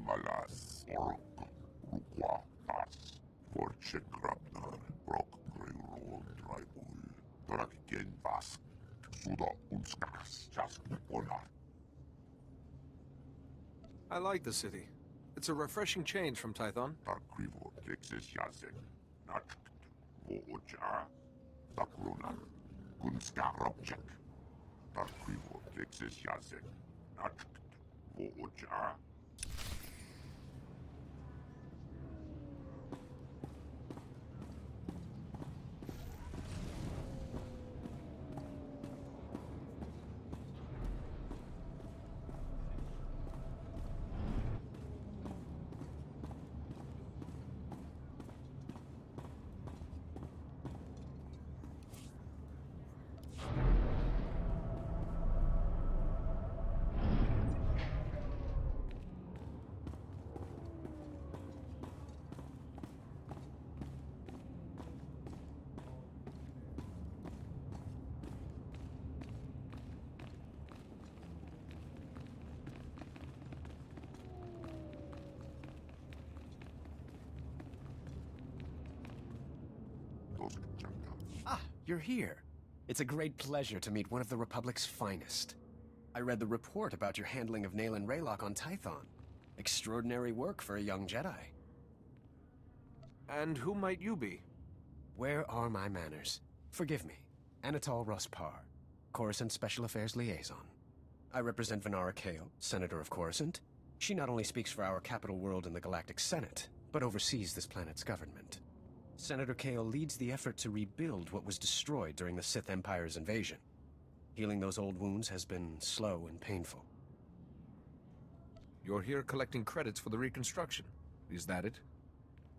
malas ork rukwa tas forche grabnar brok grilo tribul torak gen vask suda unskas just onar. I like the city. It's a refreshing change from Tython. Takrivo Texas Yazek Nak Voja Takrunan Kunska Robchek Takrivo Texas Yazek Nak Voja. Ah, you're here. It's a great pleasure to meet one of the Republic's finest. I read the report about your handling of Nayland Raylock on Tython. Extraordinary work for a young Jedi. And who might you be? Where are my manners? Forgive me. Anatol Rospar, Coruscant Special Affairs Liaison. I represent Venara Kale, Senator of Coruscant. She not only speaks for our capital world in the Galactic Senate, but oversees this planet's government. Senator Kale leads the effort to rebuild what was destroyed during the Sith Empire's invasion. Healing those old wounds has been slow and painful. You're here collecting credits for the reconstruction. Is that it?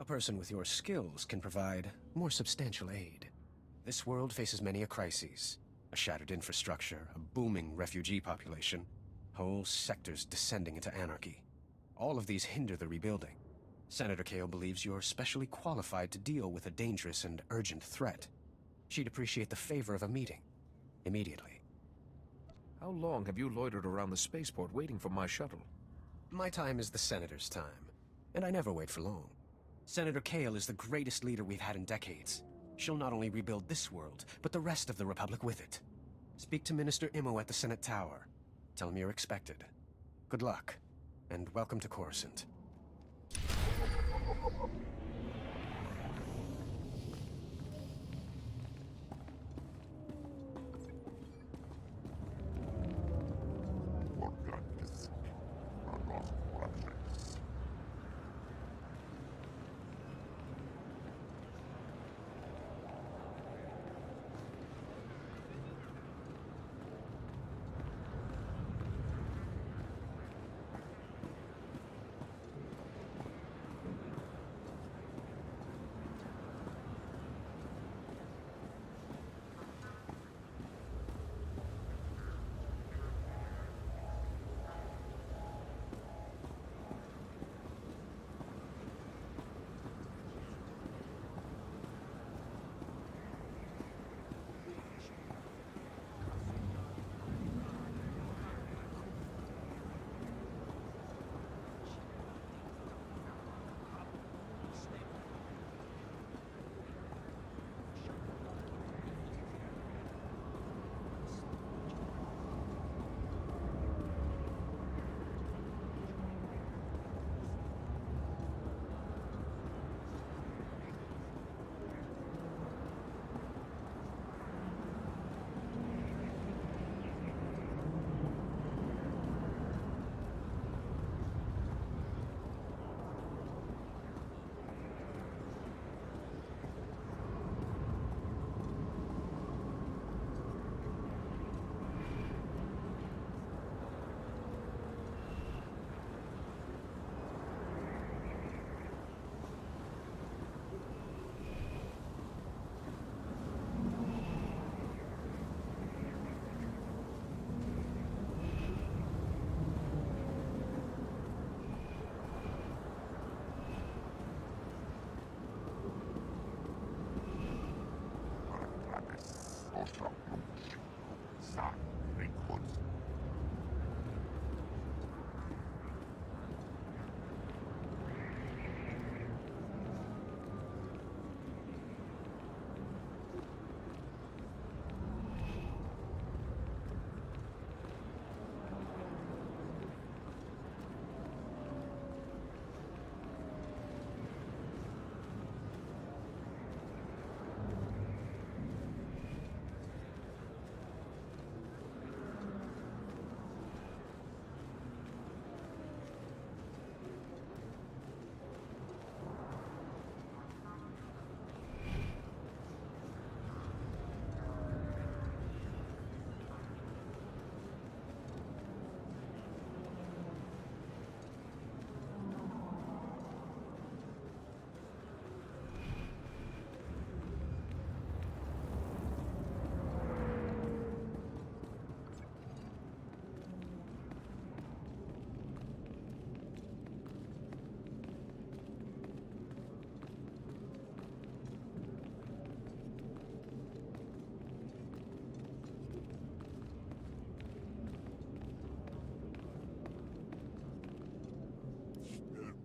A person with your skills can provide more substantial aid. This world faces many a crisis. A shattered infrastructure, a booming refugee population, whole sectors descending into anarchy. All of these hinder the rebuilding. Senator Kale believes you're specially qualified to deal with a dangerous and urgent threat. She'd appreciate the favor of a meeting. Immediately. How long have you loitered around the spaceport waiting for my shuttle? My time is the Senator's time, and I never wait for long. Senator Kale is the greatest leader we've had in decades. She'll not only rebuild this world, but the rest of the Republic with it. Speak to Minister Imo at the Senate Tower. Tell him you're expected. Good luck, and welcome to Coruscant.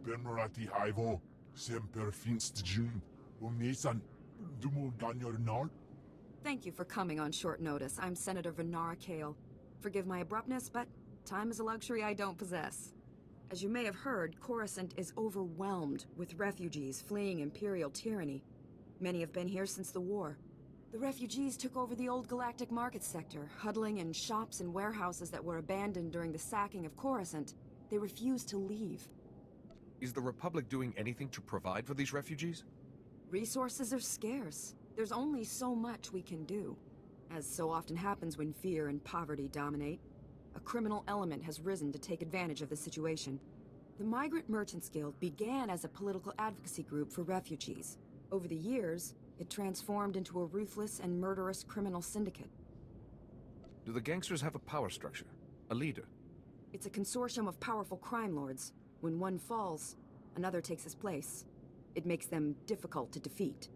Benmarati Haivo, Semper Finstjun, Umisan, Dumul Ganyornal. Thank you for coming on short notice. I'm Senator Venara Kale. Forgive my abruptness, but time is a luxury I don't possess. As you may have heard, Coruscant is overwhelmed with refugees fleeing Imperial tyranny. Many have been here since the war. The refugees took over the old galactic market sector, huddling in shops and warehouses that were abandoned during the sacking of Coruscant. They refused to leave. Is the Republic doing anything to provide for these refugees? Resources are scarce. There's only so much we can do. As so often happens when fear and poverty dominate, a criminal element has risen to take advantage of the situation. The Migrant Merchants Guild began as a political advocacy group for refugees. Over the years, it transformed into a ruthless and murderous criminal syndicate. Do the gangsters have a power structure? A leader? It's a consortium of powerful crime lords. When one falls, another takes his place. It makes them difficult to defeat.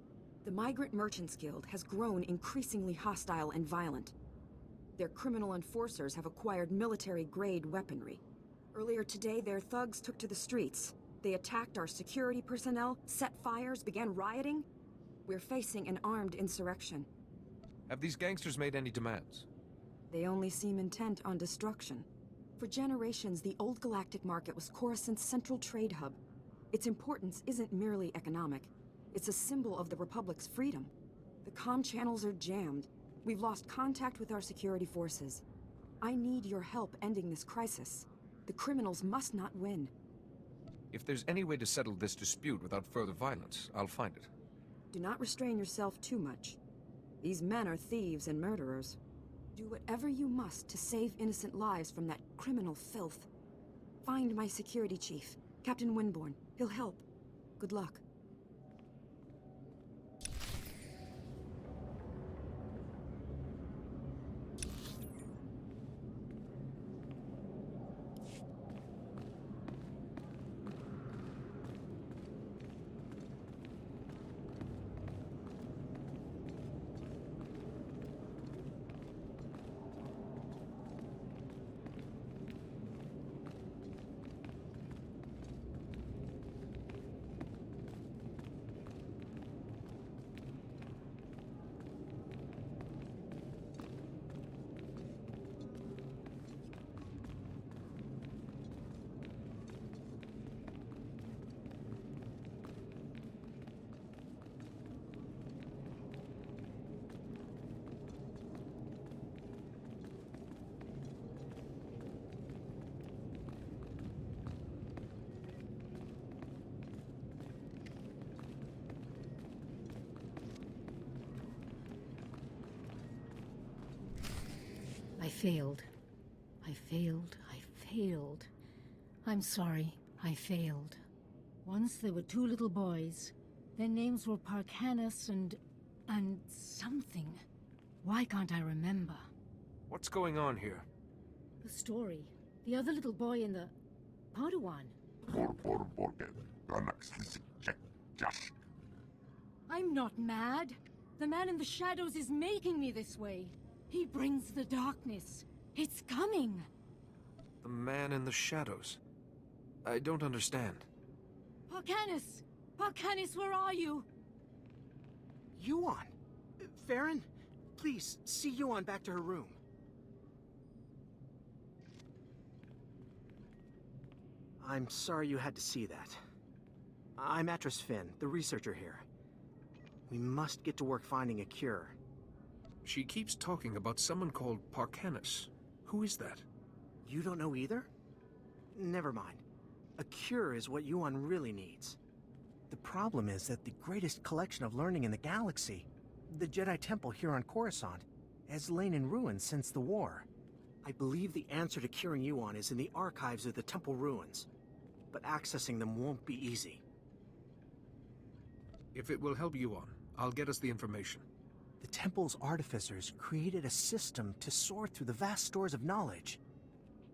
The Migrant Merchants Guild has grown increasingly hostile and violent. Their criminal enforcers have acquired military-grade weaponry. Earlier today, their thugs took to the streets. They attacked our security personnel, set fires, began rioting. We're facing an armed insurrection. Have these gangsters made any demands? They only seem intent on destruction. For generations, the old galactic market was Coruscant's central trade hub. Its importance isn't merely economic. It's a symbol of the Republic's freedom. The comm channels are jammed. We've lost contact with our security forces. I need your help ending this crisis. The criminals must not win. If there's any way to settle this dispute without further violence, I'll find it. Do not restrain yourself too much. These men are thieves and murderers. Do whatever you must to save innocent lives from that criminal filth. Find my security chief, Captain Winborn. He'll help. Good luck. I failed. I failed. I failed. I'm sorry. I failed. Once there were two little boys. Their names were Parkanis and something. Why can't I remember? What's going on here? The story. The other little boy in the... Padawan. I'm not mad. The man in the shadows is making me this way. He brings the darkness. It's coming. The man in the shadows. I don't understand. Parkanis! Parkanis, where are you? Yuan! Farron, please, see Yuan back to her room. I'm sorry you had to see that. I'm Atris Finn, the researcher here. We must get to work finding a cure. She keeps talking about someone called Parkanis. Who is that? You don't know either? Never mind. A cure is what Yuan really needs. The problem is that the greatest collection of learning in the galaxy, the Jedi Temple here on Coruscant, has lain in ruins since the war. I believe the answer to curing Yuan is in the archives of the temple ruins, but accessing them won't be easy. If it will help Yuan, I'll get us the information. The temple's artificers created a system to sort through the vast stores of knowledge.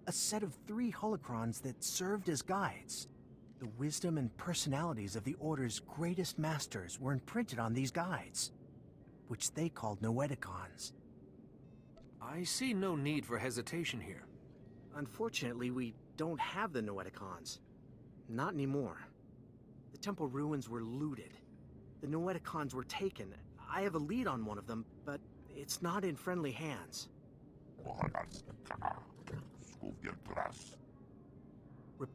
A set of 3 holocrons that served as guides. The wisdom and personalities of the Order's greatest masters were imprinted on these guides, which they called Noeticons. I see no need for hesitation here. Unfortunately, we don't have the Noeticons. Not anymore. The temple ruins were looted. The Noeticons were taken. I have a lead on one of them, but it's not in friendly hands. Rep-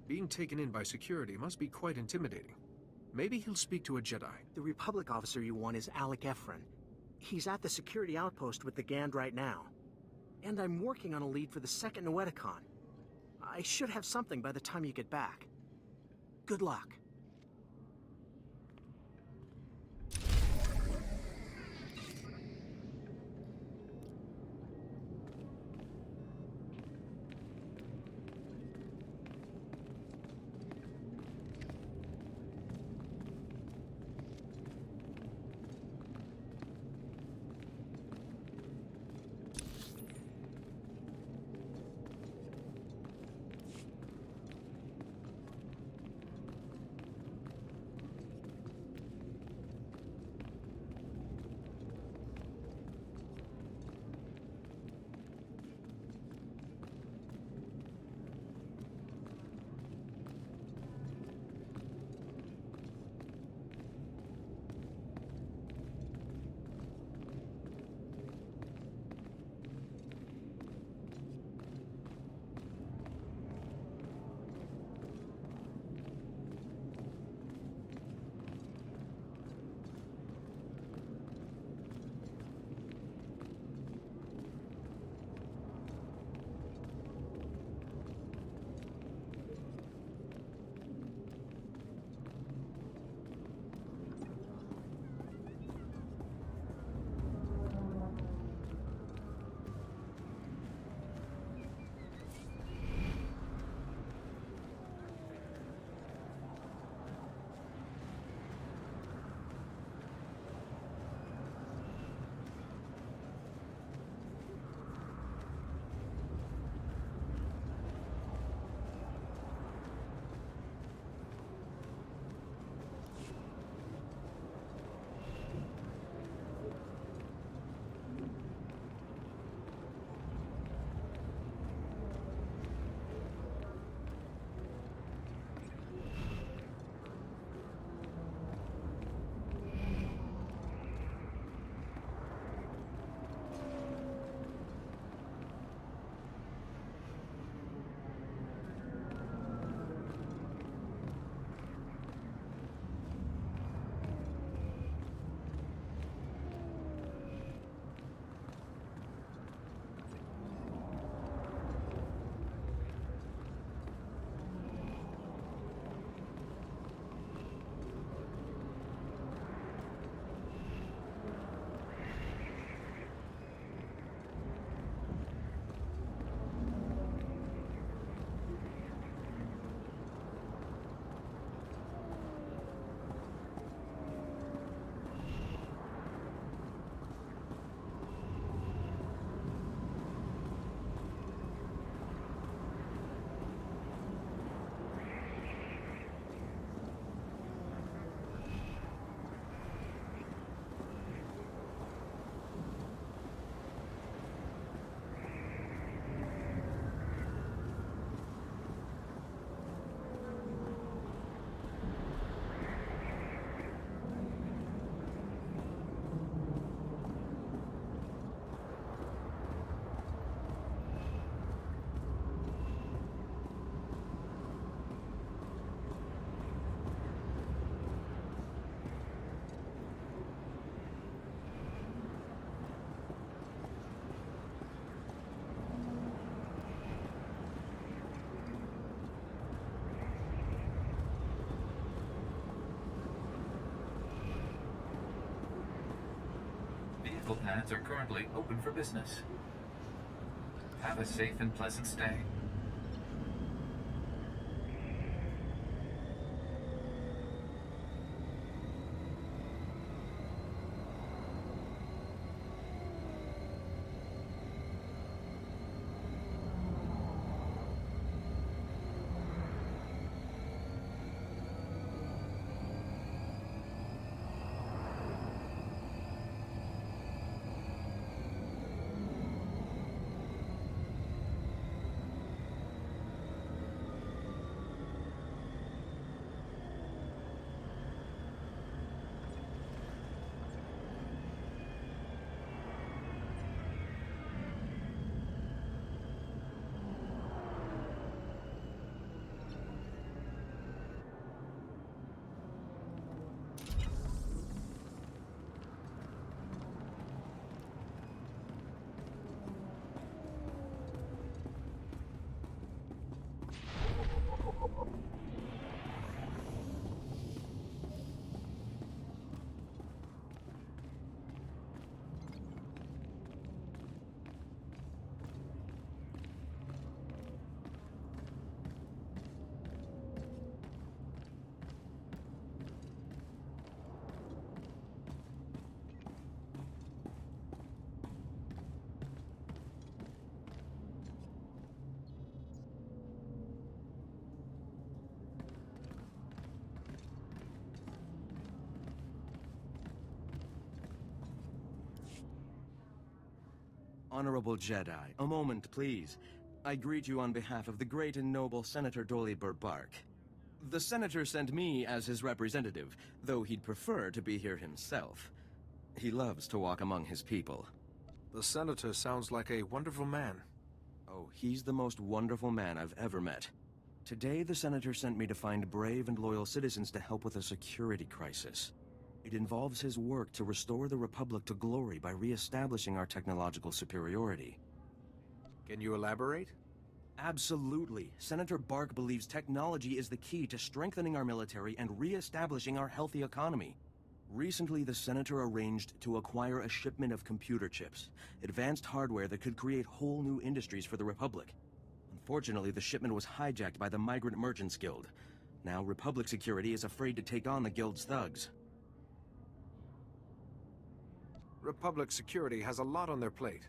Being taken in by security must be quite intimidating. Maybe he'll speak to a Jedi. The Republic officer you want is Alec Efron. He's at the security outpost with the Gand right now. And I'm working on a lead for the second Noeticon. I should have something by the time you get back. Good luck. Vehicle paths are currently open for business. Have a safe and pleasant stay. Honorable Jedi, a moment, please. I greet you on behalf of the great and noble Senator Dolly Burbark. The Senator sent me as his representative, though he'd prefer to be here himself. He loves to walk among his people. The Senator sounds like a wonderful man. Oh, he's the most wonderful man I've ever met. Today, the Senator sent me to find brave and loyal citizens to help with a security crisis. It involves his work to restore the Republic to glory by re-establishing our technological superiority. Can you elaborate? Absolutely. Senator Bark believes technology is the key to strengthening our military and re-establishing our healthy economy. Recently, the Senator arranged to acquire a shipment of computer chips, advanced hardware that could create whole new industries for the Republic. Unfortunately, the shipment was hijacked by the Migrant Merchants Guild. Now, Republic security is afraid to take on the Guild's thugs. Republic security has a lot on their plate.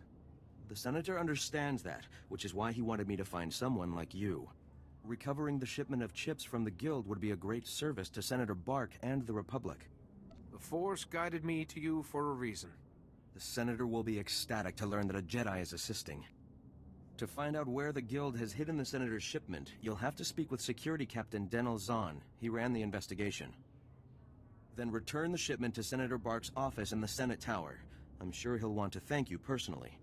The Senator understands that, which is why he wanted me to find someone like you. Recovering the shipment of chips from the Guild would be a great service to Senator Bark and the Republic. The Force guided me to you for a reason. The Senator will be ecstatic to learn that a Jedi is assisting. To find out where the Guild has hidden the Senator's shipment, you'll have to speak with Security Captain Denel Zahn. He ran the investigation. Then return the shipment to Senator Bark's office in the Senate Tower. I'm sure he'll want to thank you personally.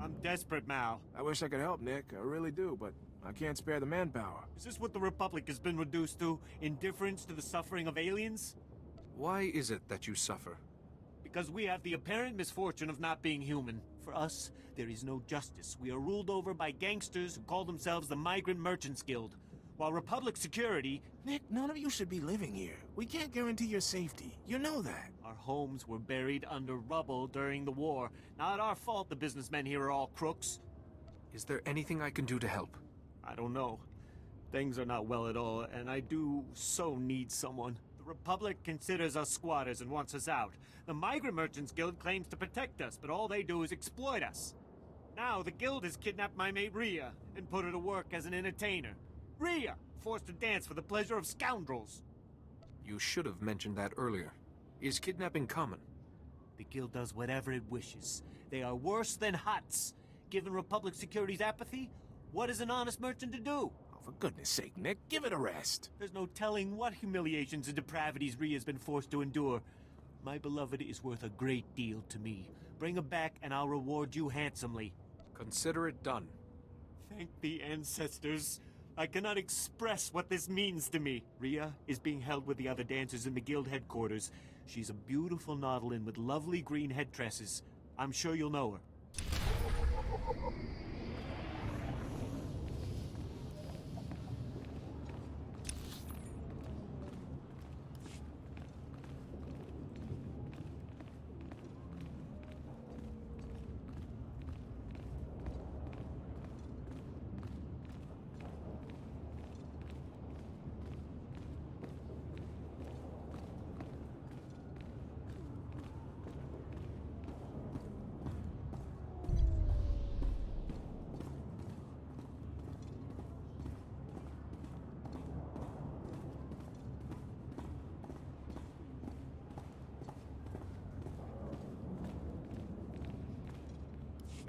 I'm desperate, Mal. I wish I could help, Nick. I really do, but I can't spare the manpower. Is this what the Republic has been reduced to? Indifference to the suffering of aliens? Why is it that you suffer? Because we have the apparent misfortune of not being human. For us, there is no justice. We are ruled over by gangsters who call themselves the Migrant Merchants Guild. While Republic security... Nick, none of you should be living here. We can't guarantee your safety. You know that. Our homes were buried under rubble during the war. Not our fault the businessmen here are all crooks. Is there anything I can do to help? I don't know. Things are not well at all, and I do so need someone. The Republic considers us squatters and wants us out. The Migrant Merchants Guild claims to protect us, but all they do is exploit us. Now, the Guild has kidnapped my mate Rhea and put her to work as an entertainer. Rhea! Forced to dance for the pleasure of scoundrels. You should have mentioned that earlier. Is kidnapping common? The Guild does whatever it wishes. They are worse than Hutts. Given Republic Security's apathy, what is an honest merchant to do? Oh, for goodness sake, Nick, give it a rest. There's no telling what humiliations and depravities Rhea's been forced to endure. My beloved is worth a great deal to me. Bring her back and I'll reward you handsomely. Consider it done. Thank the ancestors. I cannot express what this means to me. Rhea is being held with the other dancers in the Guild headquarters. She's a beautiful Nautilin with lovely green head tresses. I'm sure you'll know her.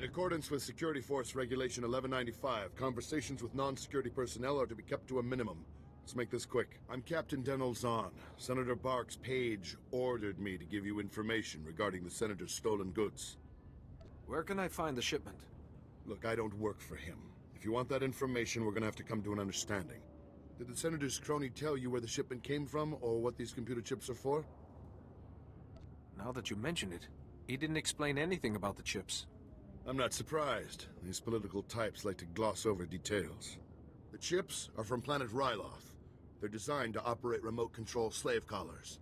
In accordance with Security Force Regulation 1195, conversations with non-security personnel are to be kept to a minimum. Let's make this quick. I'm Captain Denel Zahn. Senator Bark's page ordered me to give you information regarding the Senator's stolen goods. Where can I find the shipment? Look, I don't work for him. If you want that information, we're gonna have to come to an understanding. Did the Senator's crony tell you where the shipment came from, or what these computer chips are for? Now that you mention it, he didn't explain anything about the chips. I'm not surprised. These political types like to gloss over details. The chips are from planet Ryloth. They're designed to operate remote control slave collars.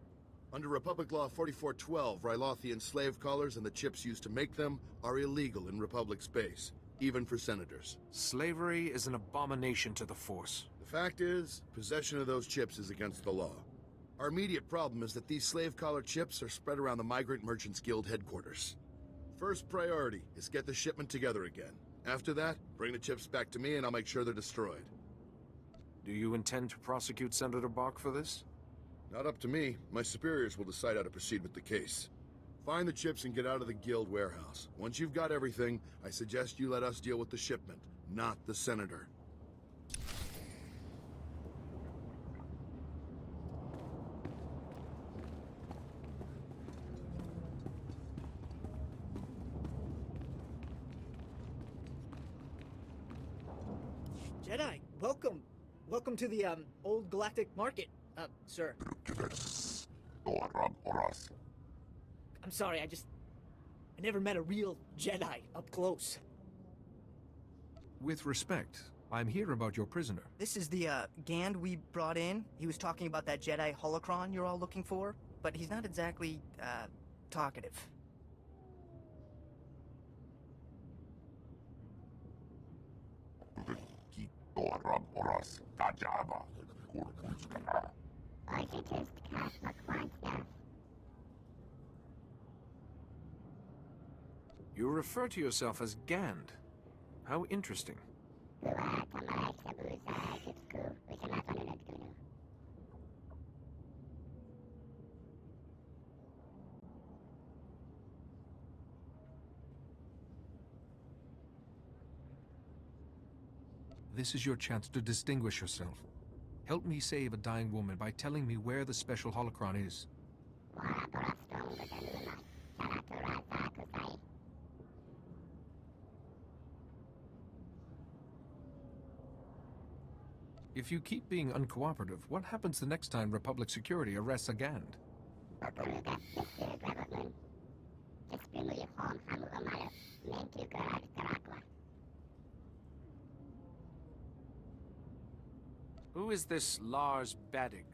Under Republic Law 4412, Rylothian slave collars and the chips used to make them are illegal in Republic space, even for senators. Slavery is an abomination to the Force. The fact is, possession of those chips is against the law. Our immediate problem is that these slave collar chips are spread around the Migrant Merchants Guild headquarters. First priority is get the shipment together again. After that, bring the chips back to me and I'll make sure they're destroyed. Do you intend to prosecute Senator Bark for this? Not up to me. My superiors will decide how to proceed with the case. Find the chips and get out of the guild warehouse. Once you've got everything, I suggest you let us deal with the shipment, not the Senator. Jedi, welcome. Welcome to the, Old Galactic Market, sir. I'm sorry, I never met a real Jedi up close. With respect, I'm here about your prisoner. This is the, Gand we brought in. He was talking about that Jedi holocron you're all looking for, but he's not exactly, talkative. You refer to yourself as Gand. How interesting. This is your chance to distinguish yourself. Help me save a dying woman by telling me where the special holocron is. If you keep being uncooperative, what happens the next time Republic Security arrests a Gand? Who is this Lars Badig?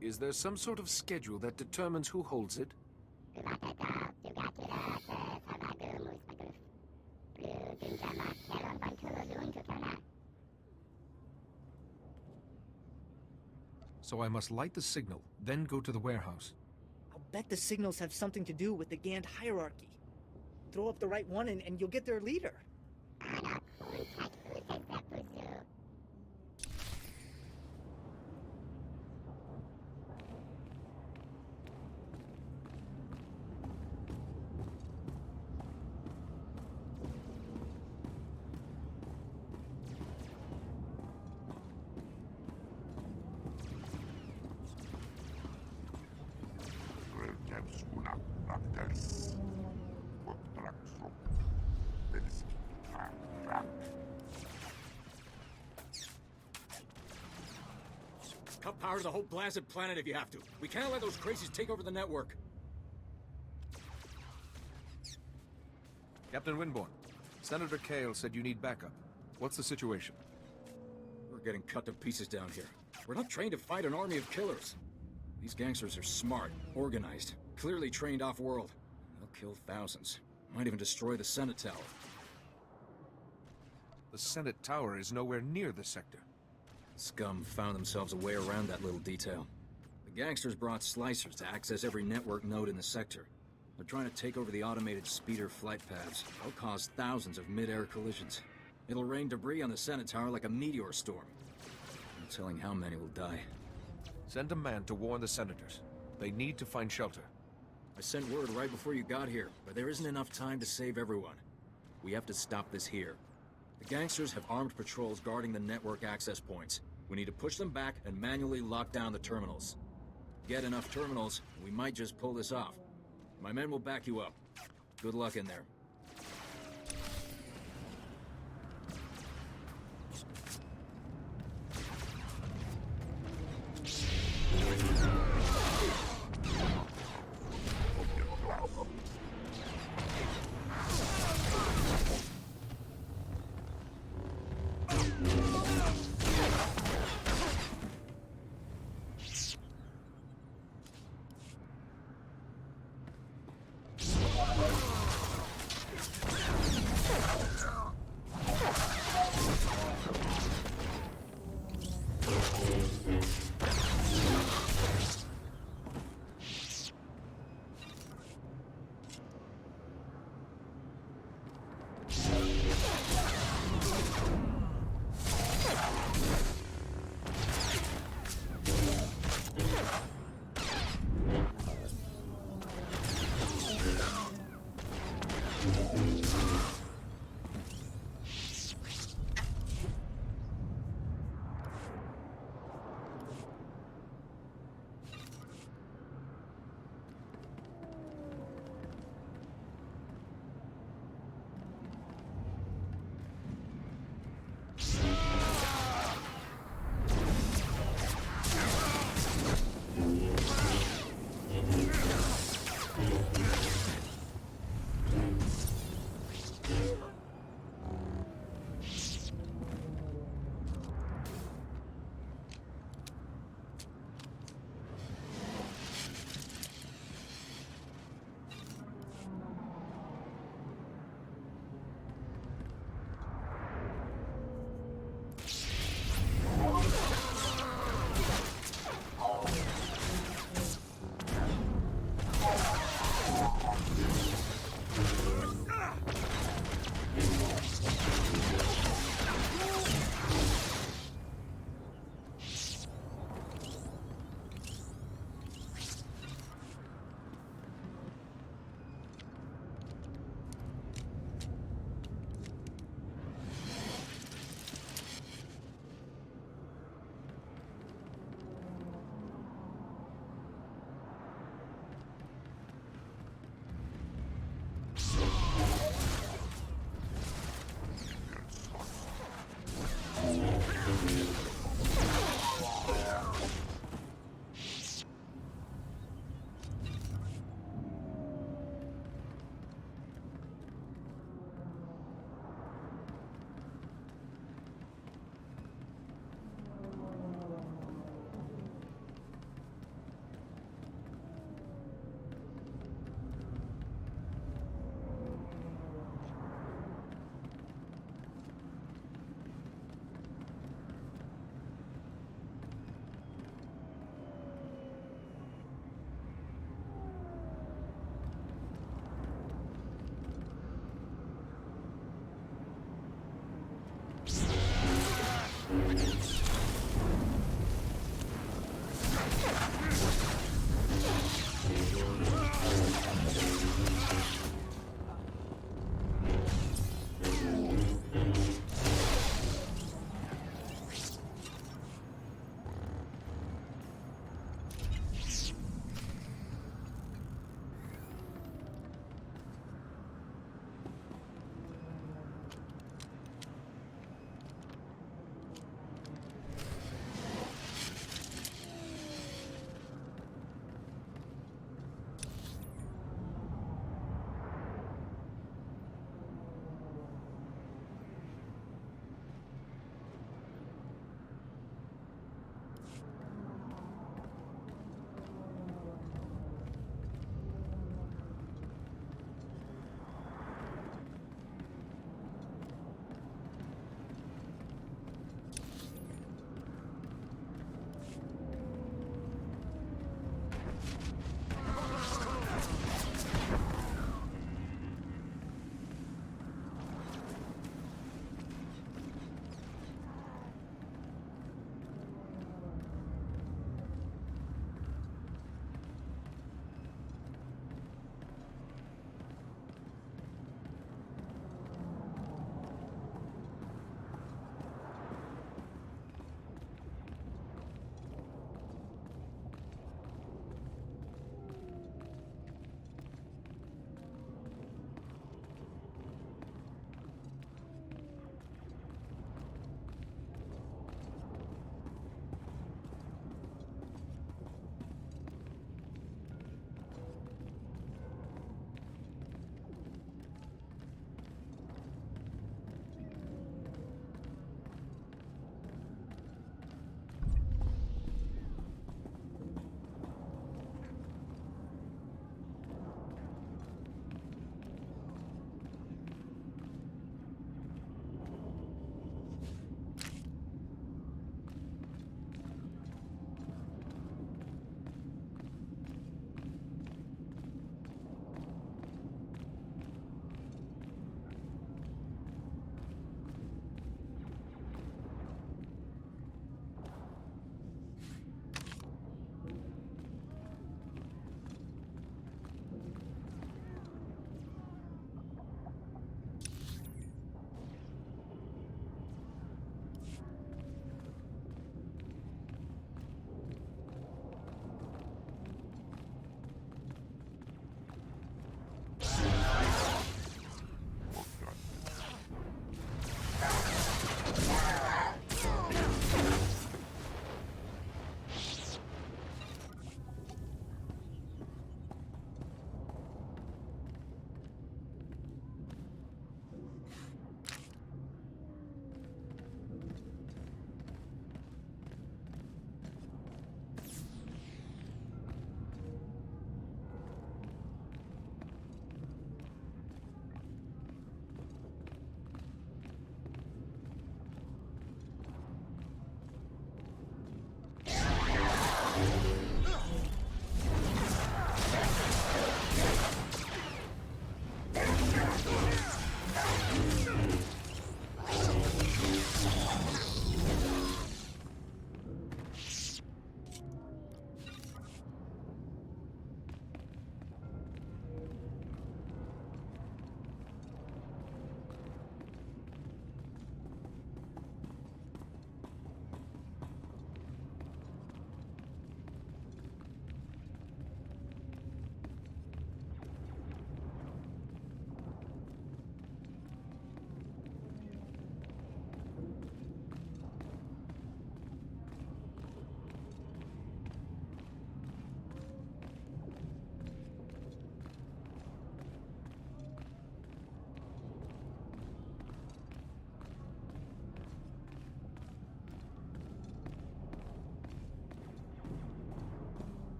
Is there some sort of schedule that determines who holds it? So I must light the signal, then go to the warehouse. I'll bet the signals have something to do with the Gand hierarchy. Throw up the right one and you'll get their leader. Cut power to the whole blasted planet if you have to. We can't let those crazies take over the network. Captain Winborn, Senator Kale said you need backup. What's the situation? We're getting cut to pieces down here. We're not trained to fight an army of killers. These gangsters are smart, organized, clearly trained off-world. They'll kill thousands. Might even destroy the Senate Tower. The Senate Tower is nowhere near the sector. Scum found themselves a way around that little detail. The gangsters brought slicers to access every network node in the sector. They're trying to take over the automated speeder flight paths. They'll cause thousands of mid-air collisions. It'll rain debris on the Senate Tower like a meteor storm. No telling how many will die. Send a man to warn the senators. They need to find shelter. I sent word right before you got here, but there isn't enough time to save everyone. We have to stop this here. The gangsters have armed patrols guarding the network access points. We need to push them back and manually lock down the terminals. Get enough terminals, and we might just pull this off. My men will back you up. Good luck in there.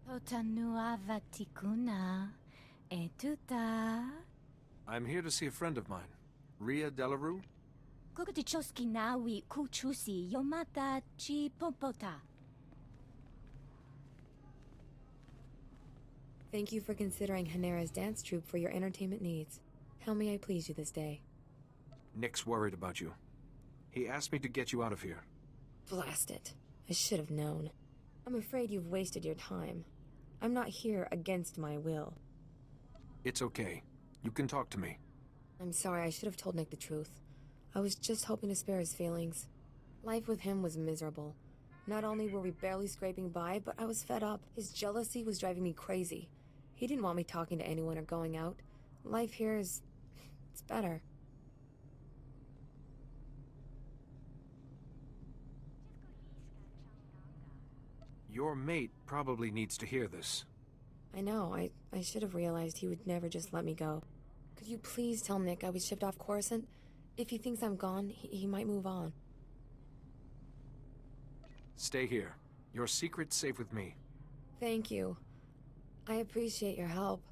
Potanua vatikuna etuta. I'm here to see a friend of mine, Ria Delarue. Kukutichoski nawi kuchusi yomata chi popota. Thank you for considering Hanera's dance troupe for your entertainment needs. How may I please you this day? Nick's worried about you. He asked me to get you out of here. Blast it. I should have known. I'm afraid you've wasted your time. I'm not here against my will. It's okay. You can talk to me. I'm sorry, I should have told Nick the truth. I was just hoping to spare his feelings. Life with him was miserable. Not only were we barely scraping by, but I was fed up. His jealousy was driving me crazy. He didn't want me talking to anyone or going out. Life here is... it's better. Your mate probably needs to hear this. I know, I should have realized he would never just let me go. Could you please tell Nick I was shipped off Coruscant? If he thinks I'm gone, he might move on. Stay here. Your secret's safe with me. Thank you. I appreciate your help.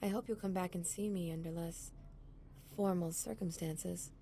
I hope you'll come back and see me under less formal circumstances.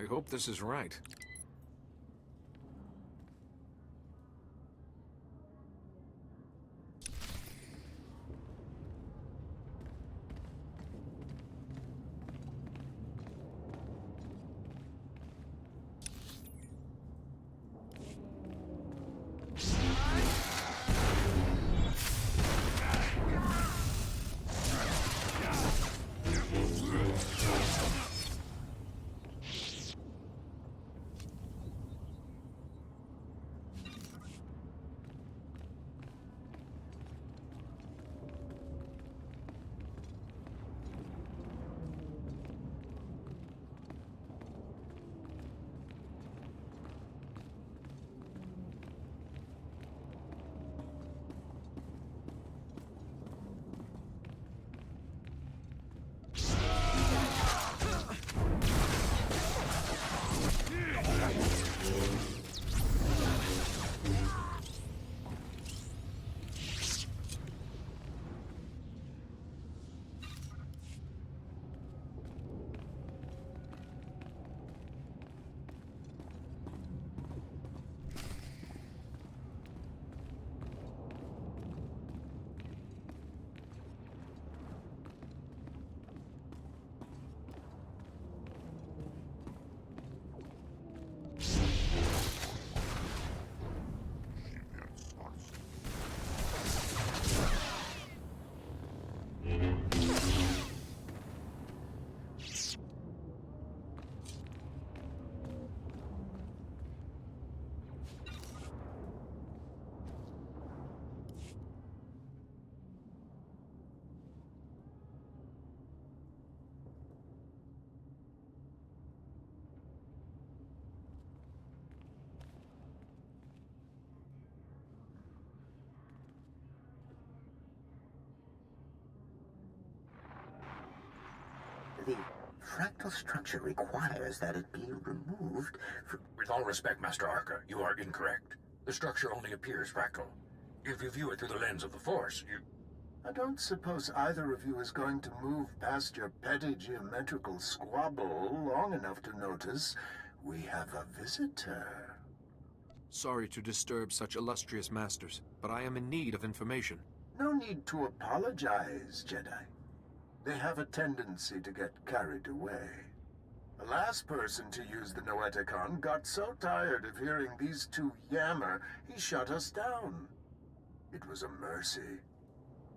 I hope this is right. The fractal structure requires that it be removed for... With all respect, Master Arca, you are incorrect. The structure only appears fractal. If you view it through the lens of the Force, you... I don't suppose either of you is going to move past your petty geometrical squabble long enough to notice we have a visitor. Sorry to disturb such illustrious masters, but I am in need of information. No need to apologize, Jedi. They have a tendency to get carried away. The last person to use the Noeticon got so tired of hearing these two yammer, he shut us down. It was a mercy.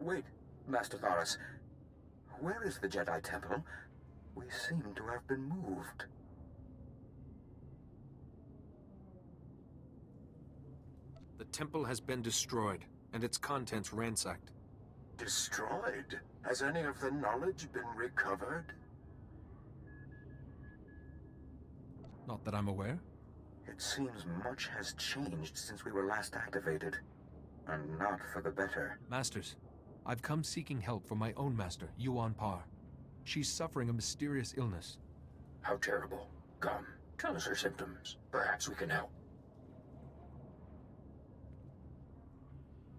Wait, Master Thoris. Where is the Jedi Temple? We seem to have been moved. The temple has been destroyed, and its contents ransacked. Destroyed? Has any of the knowledge been recovered? Not that I'm aware. It seems much has changed since we were last activated. And not for the better. Masters, I've come seeking help for my own master, Yuan Par. She's suffering a mysterious illness. How terrible. Come, tell us her symptoms. Perhaps we can help.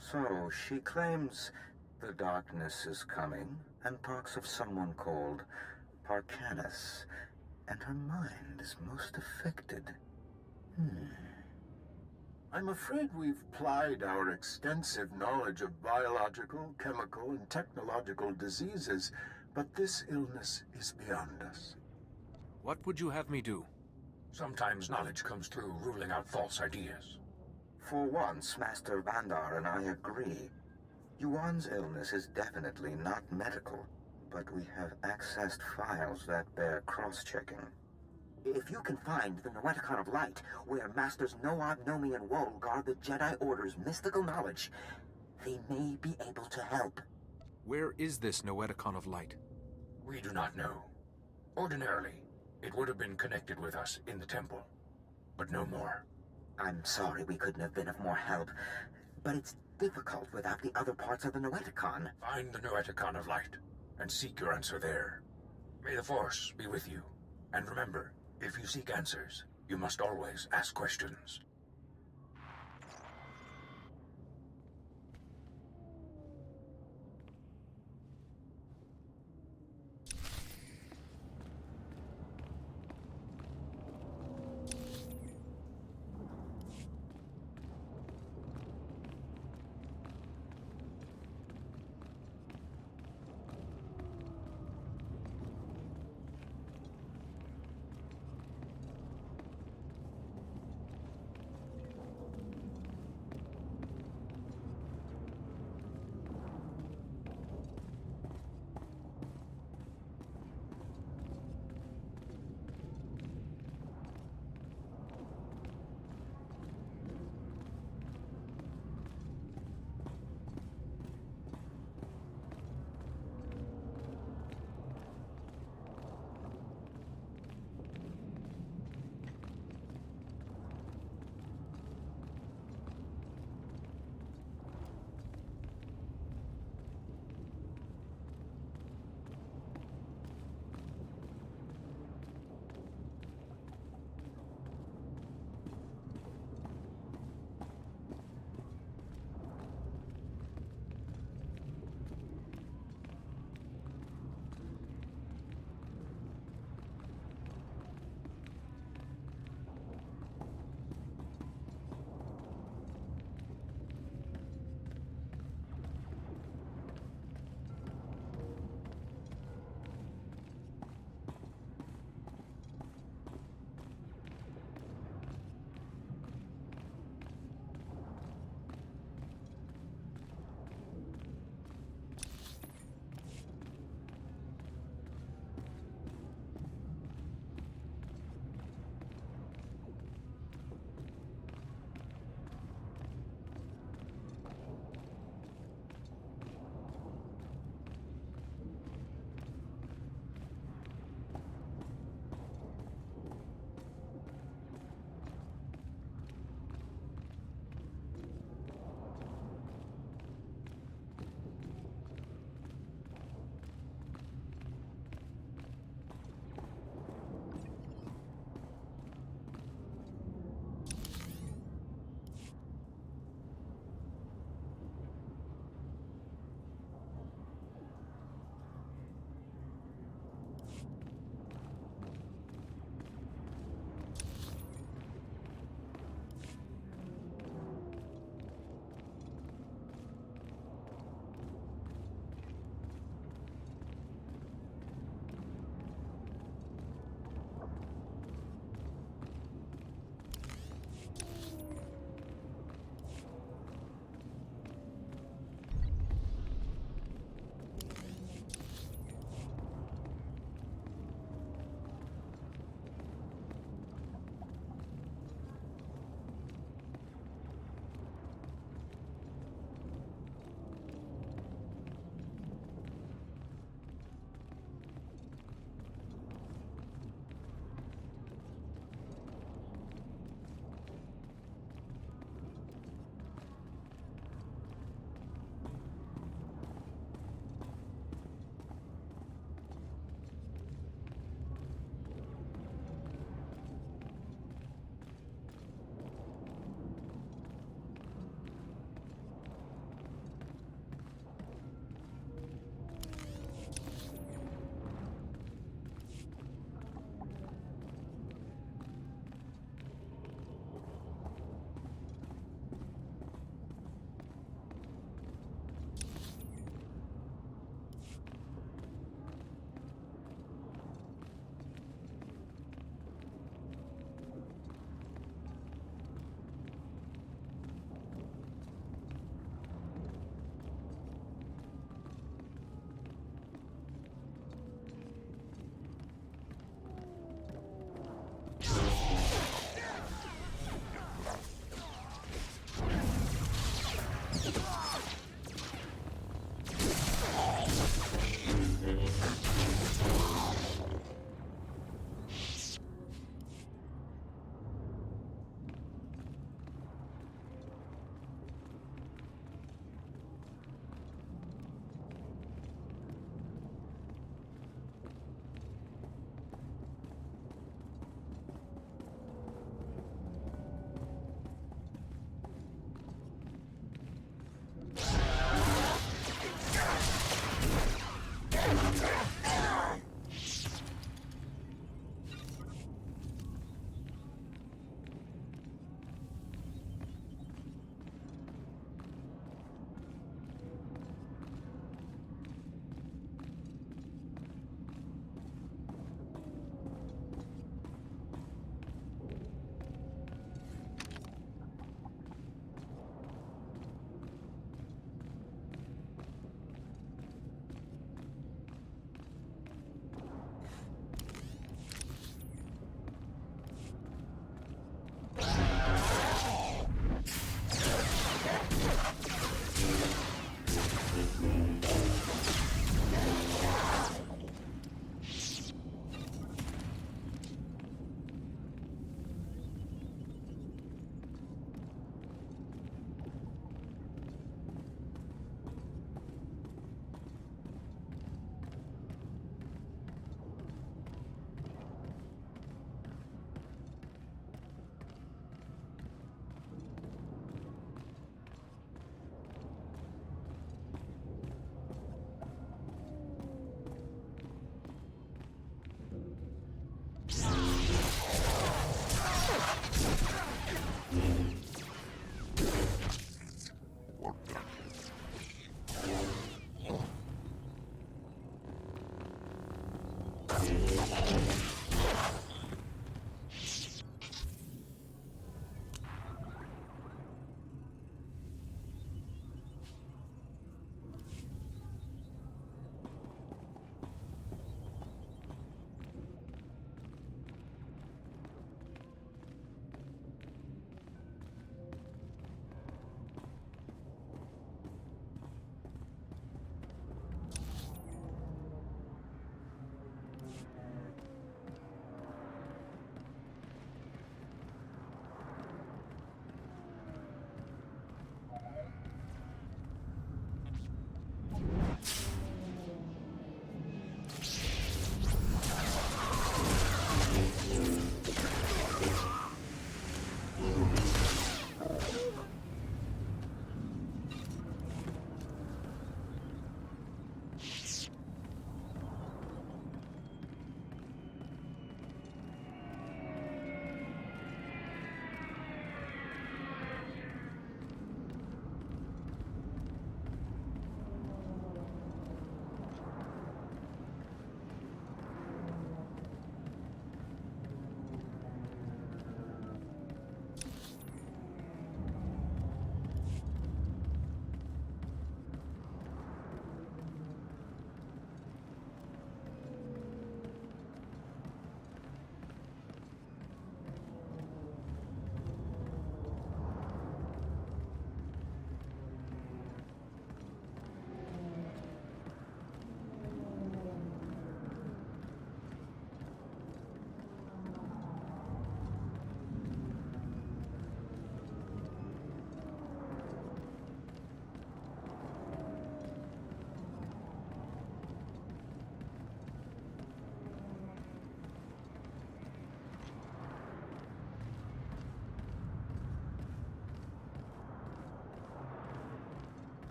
So, she claims the darkness is coming, and talks of someone called Parcanus, and her mind is most affected. I'm afraid we've plied our extensive knowledge of biological, chemical, and technological diseases, but this illness is beyond us. What would you have me do? Sometimes knowledge comes through ruling out false ideas. For once, Master Vandar and I agree. Yuan's illness is definitely not medical, but we have accessed files that bear cross-checking. If you can find the Noeticon of Light, where Masters Noab, Nomi, and Woe guard the Jedi Order's mystical knowledge, they may be able to help. Where is this Noeticon of Light? We do not know. Ordinarily, it would have been connected with us in the temple, but no more. I'm sorry we couldn't have been of more help, but it's difficult without the other parts of the Noeticon. Find the Noeticon of Light, and seek your answer there. May the Force be with you. And remember, if you seek answers, you must always ask questions.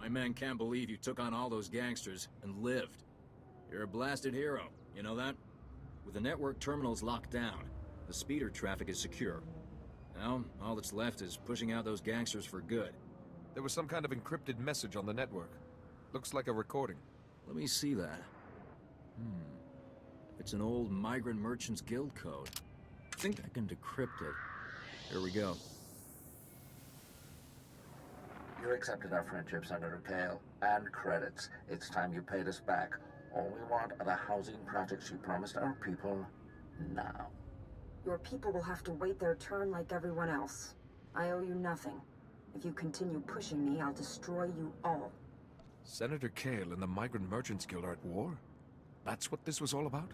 My men can't believe you took on all those gangsters and lived. You're a blasted hero, you know that? With the network terminals locked down, the speeder traffic is secure. Now, all that's left is pushing out those gangsters for good. There was some kind of encrypted message on the network. Looks like a recording. Let me see that. It's an old Migrant Merchants Guild code. I think I can decrypt it. Here we go. You accepted our friendship, Senator Kale, and credits. It's time you paid us back. All we want are the housing projects you promised our people now. Your people will have to wait their turn like everyone else. I owe you nothing. If you continue pushing me, I'll destroy you all. Senator Kale and the Migrant Merchants Guild are at war? That's what this was all about?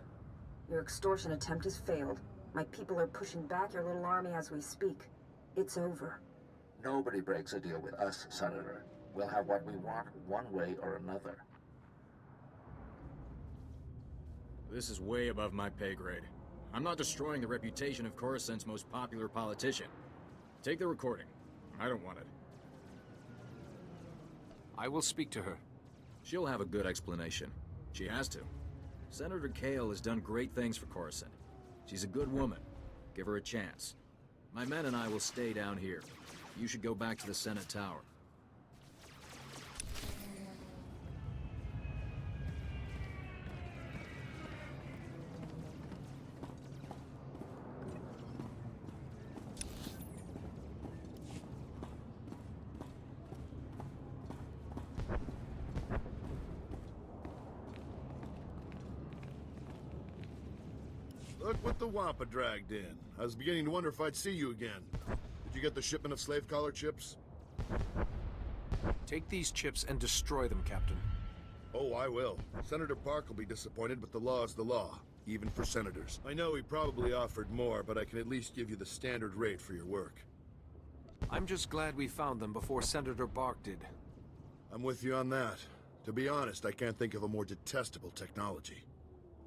Your extortion attempt has failed. My people are pushing back your little army as we speak. It's over. Nobody breaks a deal with us, Senator. We'll have what we want one way or another. This is way above my pay grade. I'm not destroying the reputation of Coruscant's most popular politician. Take the recording. I don't want it. I will speak to her. She'll have a good explanation. She has to. Senator Kale has done great things for Coruscant. She's a good woman. Give her a chance. My men and I will stay down here. You should go back to the Senate Tower. Look what the Wampa dragged in. I was beginning to wonder if I'd see you again. Did you get the shipment of slave collar chips? Take these chips and destroy them, Captain. Oh, I will. Senator Park will be disappointed, but the law is the law, even for senators. I know he probably offered more, but I can at least give you the standard rate for your work. I'm just glad we found them before Senator Bark did. I'm with you on that. To be honest, I can't think of a more detestable technology.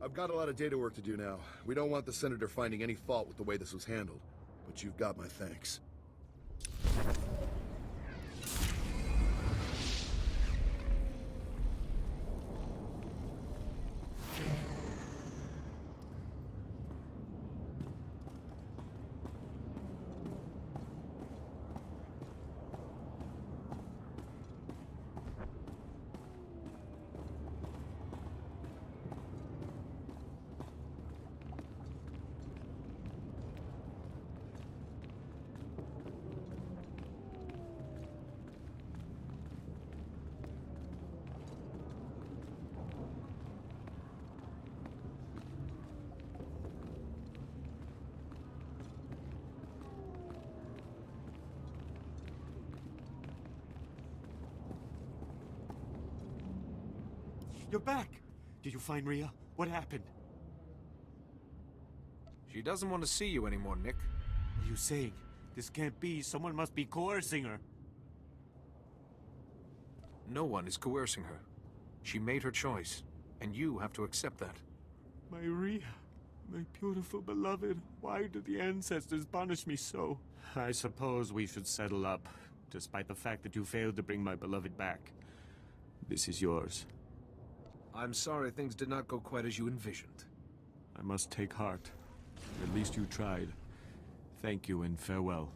I've got a lot of data work to do now. We don't want the Senator finding any fault with the way this was handled, but you've got my thanks. You're back! Did you find Rhea? What happened? She doesn't want to see you anymore, Nick. What are you saying? This can't be. Someone must be coercing her. No one is coercing her. She made her choice, and you have to accept that. My Rhea, my beautiful beloved, why did the ancestors punish me so? I suppose we should settle up, despite the fact that you failed to bring my beloved back. This is yours. I'm sorry things did not go quite as you envisioned. I must take heart. At least you tried. Thank you and farewell.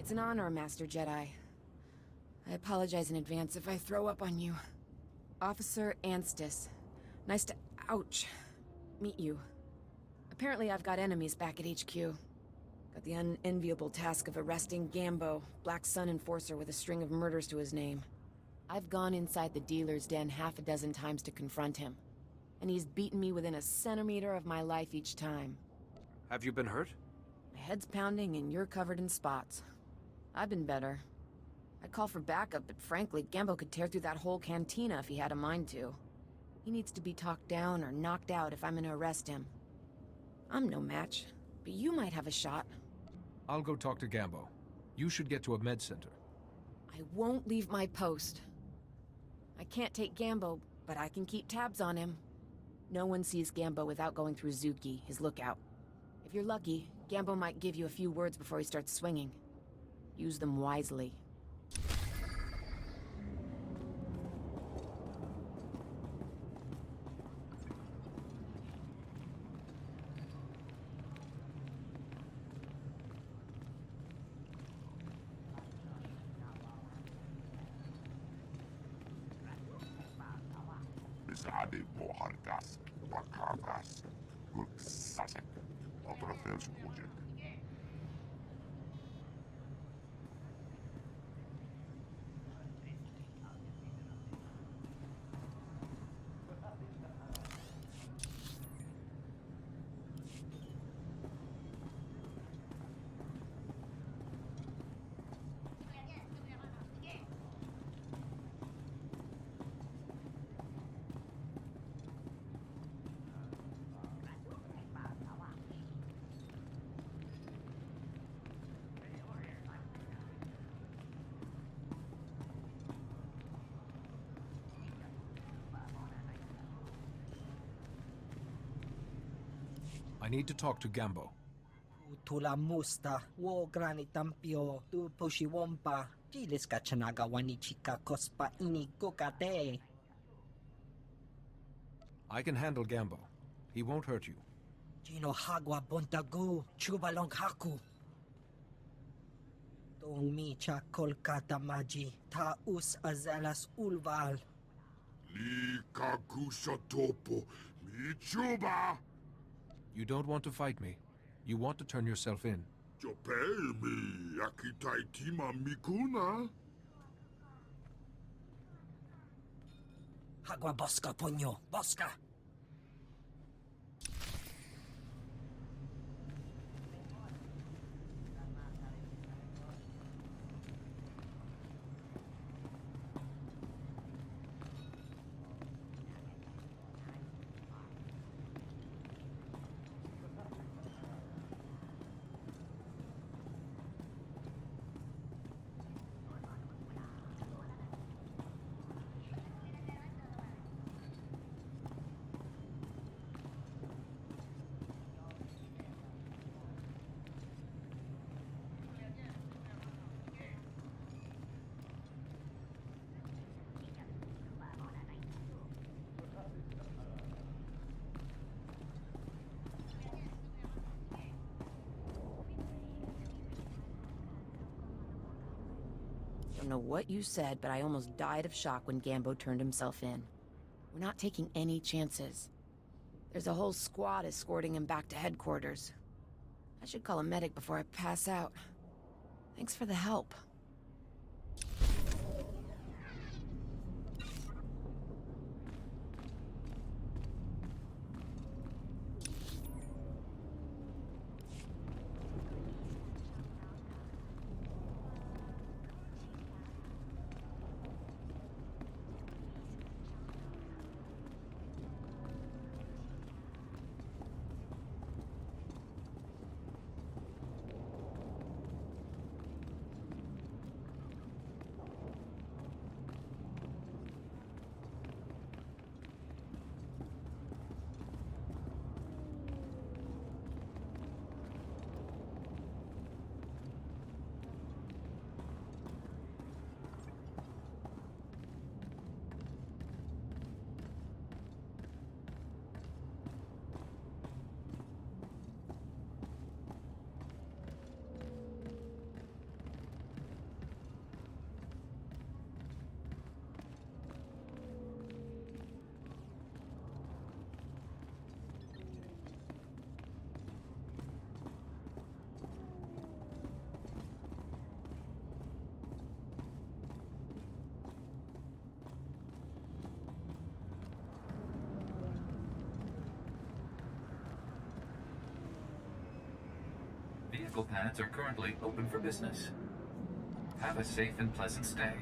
It's an honor, Master Jedi. I apologize in advance if I throw up on you. Officer Anstis. Nice to... ouch. Meet you. Apparently I've got enemies back at HQ. Got the unenviable task of arresting Gambo, Black Sun Enforcer with a string of murders to his name. I've gone inside the dealer's den half a dozen times to confront him, and he's beaten me within a centimeter of my life each time. Have you been hurt? My head's pounding and you're covered in spots. I've been better. I'd call for backup, but frankly, Gambo could tear through that whole cantina if he had a mind to. He needs to be talked down or knocked out if I'm gonna arrest him. I'm no match, but you might have a shot. I'll go talk to Gambo. You should get to a med center. I won't leave my post. I can't take Gambo, but I can keep tabs on him. No one sees Gambo without going through Zuki, his lookout. If you're lucky, Gambo might give you a few words before he starts swinging. Use them wisely. Misade Mohargas, Wakagas, Gurksasek, Obrafels Wujin. I need to talk to Gambo. Tula musta, wo granitampio, tu pushiwompa, pilis kachanaga wanichika kospa ini kokate. I can handle Gambo. He won't hurt you. Gino hagwa bontagu, chubalong haku. Tong micha kolkata maji, taus azalas ulval. Li kakusatopo, michuba! You don't want to fight me. You want to turn yourself in. Jopelmi, akitaitima mikuna. Hagwa bosca ponyo, bosca. Don't know what you said, but I almost died of shock when Gambo turned himself in. We're not taking any chances. There's a whole squad escorting him back to headquarters. I should call a medic before I pass out. Thanks for the help. Vehicle pads are currently open for business. Have a safe and pleasant stay.